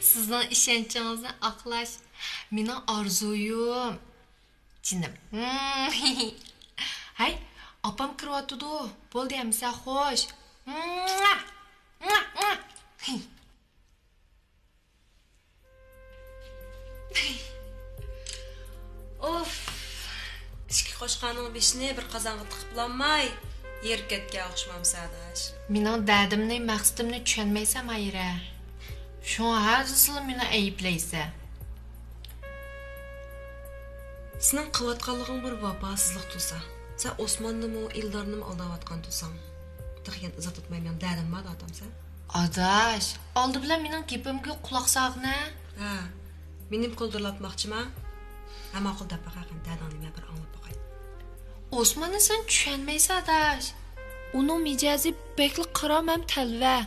Sizning ishonchingizni oqlash mening orzuyim. Jinim. Hay, opam kiryapti-ku. Bo'ldi hamsa xo'sh. Of. İchki qo'shqaning beshini bir qozonga tiqiblanmay, yerkatga o'xshamamsa adash. Mening dardimni, maqsadimni tushunmaysan, Mayra. Shu hazil meni ayiblaysan. Sening qilayotganliging bir vafosizlik tursa, sen Osmonnimi, Ildarnimi aldayotgan tursan, degan izoh tutmayman, dardimmi adamsan? Adash, oldi bilan mening gapimga quloq solg'ina. Ha, menim qo'ldirlatmoqchiman. Ama qo'lda baqaqan dadangni bir anglab boqay. Osmonni sen tushunmaysan, Adash. Uning mijozi bekli qaram ham talva.